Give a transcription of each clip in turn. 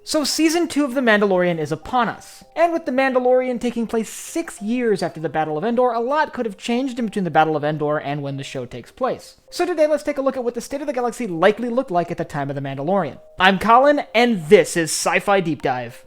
So Season 2 of The Mandalorian is upon us, and with The Mandalorian taking place 6 years after the Battle of Endor, a lot could have changed in between the Battle of Endor and when the show takes place. So today let's take a look at what the state of the galaxy likely looked like at the time of The Mandalorian. I'm Colin, and this is Sci-Fi Deep Dive.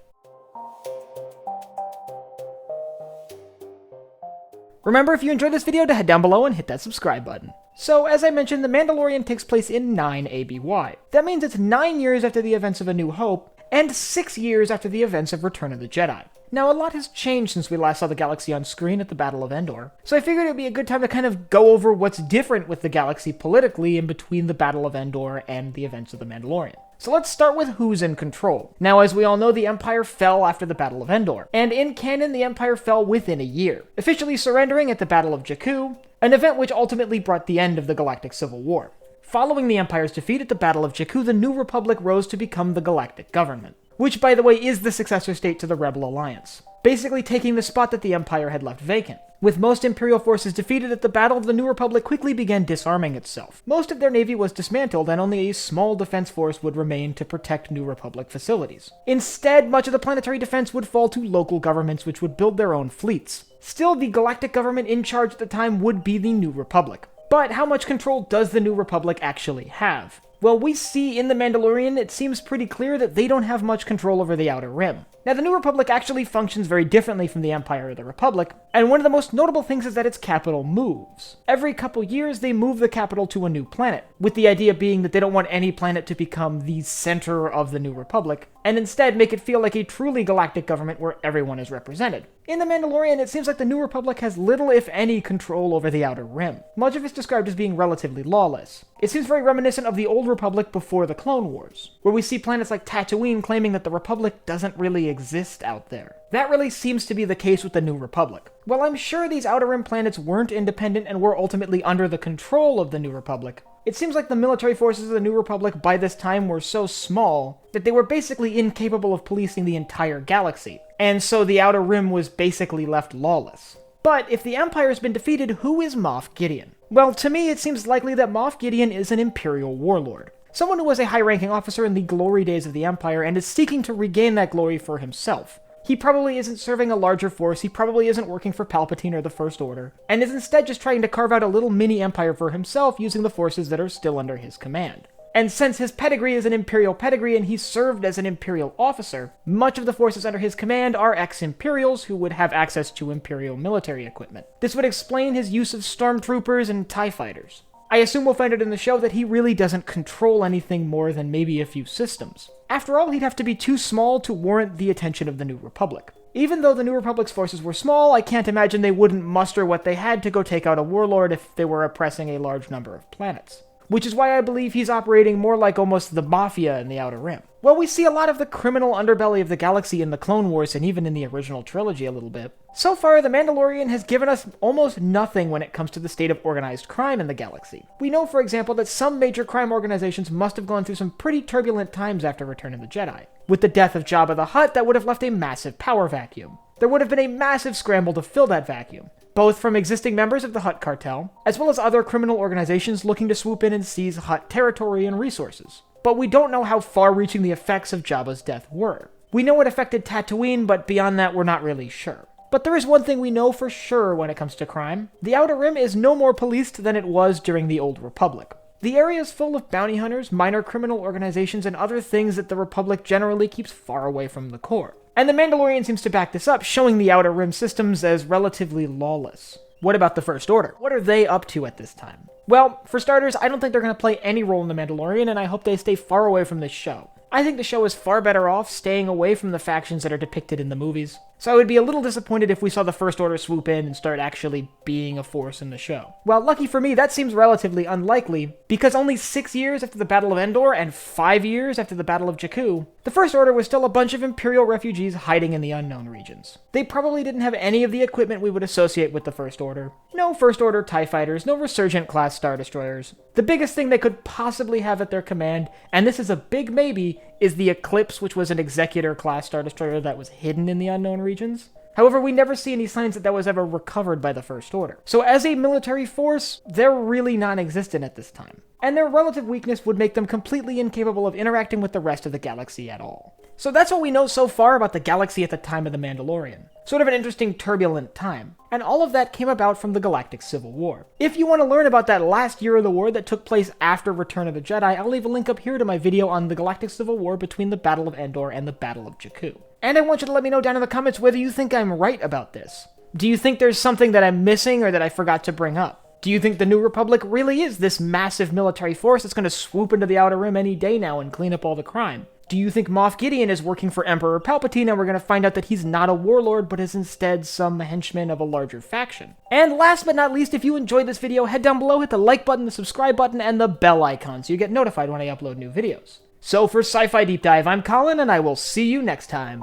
Remember, if you enjoyed this video, to head down below and hit that subscribe button. So, as I mentioned, The Mandalorian takes place in 9 ABY. That means it's 9 years after the events of A New Hope, and 6 years after the events of Return of the Jedi. Now, a lot has changed since we last saw the galaxy on screen at the Battle of Endor, so I figured it would be a good time to kind of go over what's different with the galaxy politically in between the Battle of Endor and the events of The Mandalorian. So let's start with who's in control. Now, as we all know, the Empire fell after the Battle of Endor, and in canon, the Empire fell within a year, officially surrendering at the Battle of Jakku, an event which ultimately brought the end of the Galactic Civil War. Following the Empire's defeat at the Battle of Jakku, the New Republic rose to become the Galactic Government, which, by the way, is the successor state to the Rebel Alliance, basically taking the spot that the Empire had left vacant. With most Imperial forces defeated at the battle, the New Republic quickly began disarming itself. Most of their navy was dismantled, and only a small defense force would remain to protect New Republic facilities. Instead, much of the planetary defense would fall to local governments, which would build their own fleets. Still, the galactic government in charge at the time would be the New Republic. But how much control does the New Republic actually have? Well, we see in The Mandalorian, it seems pretty clear that they don't have much control over the Outer Rim. Now, the New Republic actually functions very differently from the Empire or the Republic, and one of the most notable things is that its capital moves. Every couple years, they move the capital to a new planet, with the idea being that they don't want any planet to become the center of the New Republic, and instead make it feel like a truly galactic government where everyone is represented. In The Mandalorian, it seems like the New Republic has little, if any, control over the Outer Rim. Much of it's described as being relatively lawless. It seems very reminiscent of the Old Republic before the Clone Wars, where we see planets like Tatooine claiming that the Republic doesn't really exist out there. That really seems to be the case with the New Republic. While I'm sure these Outer Rim planets weren't independent and were ultimately under the control of the New Republic, it seems like the military forces of the New Republic by this time were so small that they were basically incapable of policing the entire galaxy, and so the Outer Rim was basically left lawless. But if the Empire has been defeated, who is Moff Gideon? Well, to me, it seems likely that Moff Gideon is an Imperial warlord. Someone who was a high-ranking officer in the glory days of the Empire and is seeking to regain that glory for himself. He probably isn't serving a larger force, he probably isn't working for Palpatine or the First Order, and is instead just trying to carve out a little mini-empire for himself using the forces that are still under his command. And since his pedigree is an Imperial pedigree and he served as an Imperial officer, much of the forces under his command are ex-Imperials who would have access to Imperial military equipment. This would explain his use of stormtroopers and TIE fighters. I assume we'll find out in the show that he really doesn't control anything more than maybe a few systems. After all, he'd have to be too small to warrant the attention of the New Republic. Even though the New Republic's forces were small, I can't imagine they wouldn't muster what they had to go take out a warlord if they were oppressing a large number of planets. Which is why I believe he's operating more like almost the Mafia in the Outer Rim. Well, we see a lot of the criminal underbelly of the galaxy in the Clone Wars and even in the original trilogy a little bit. So far, The Mandalorian has given us almost nothing when it comes to the state of organized crime in the galaxy. We know, for example, that some major crime organizations must have gone through some pretty turbulent times after Return of the Jedi. With the death of Jabba the Hutt, that would have left a massive power vacuum. There would have been a massive scramble to fill that vacuum, both from existing members of the Hutt cartel, as well as other criminal organizations looking to swoop in and seize Hutt territory and resources. But we don't know how far-reaching the effects of Jabba's death were. We know it affected Tatooine, but beyond that we're not really sure. But there is one thing we know for sure when it comes to crime. The Outer Rim is no more policed than it was during the Old Republic. The area is full of bounty hunters, minor criminal organizations, and other things that the Republic generally keeps far away from the core. And The Mandalorian seems to back this up, showing the Outer Rim systems as relatively lawless. What about the First Order? What are they up to at this time? Well, for starters, I don't think they're going to play any role in The Mandalorian, and I hope they stay far away from this show. I think the show is far better off staying away from the factions that are depicted in the movies, so I would be a little disappointed if we saw the First Order swoop in and start actually being a force in the show. Well, lucky for me, that seems relatively unlikely, because only 6 years after the Battle of Endor and 5 years after the Battle of Jakku, the First Order was still a bunch of Imperial refugees hiding in the unknown regions. They probably didn't have any of the equipment we would associate with the First Order. No First Order TIE fighters, no Resurgent-class Star Destroyers. The biggest thing they could possibly have at their command, and this is a big maybe, is the Eclipse, which was an Executor-class Star Destroyer that was hidden in the unknown regions. However, we never see any signs that that was ever recovered by the First Order. So as a military force, they're really non-existent at this time. And their relative weakness would make them completely incapable of interacting with the rest of the galaxy at all. So that's what we know so far about the galaxy at the time of The Mandalorian. Sort of an interesting turbulent time. And all of that came about from the Galactic Civil War. If you want to learn about that last year of the war that took place after Return of the Jedi, I'll leave a link up here to my video on the Galactic Civil War between the Battle of Endor and the Battle of Jakku. And I want you to let me know down in the comments whether you think I'm right about this. Do you think there's something that I'm missing or that I forgot to bring up? Do you think the New Republic really is this massive military force that's going to swoop into the Outer Rim any day now and clean up all the crime? Do you think Moff Gideon is working for Emperor Palpatine and we're going to find out that he's not a warlord but is instead some henchman of a larger faction? And last but not least, if you enjoyed this video, head down below, hit the like button, the subscribe button, and the bell icon so you get notified when I upload new videos. So for Sci-Fi Deep Dive, I'm Colin, and I will see you next time.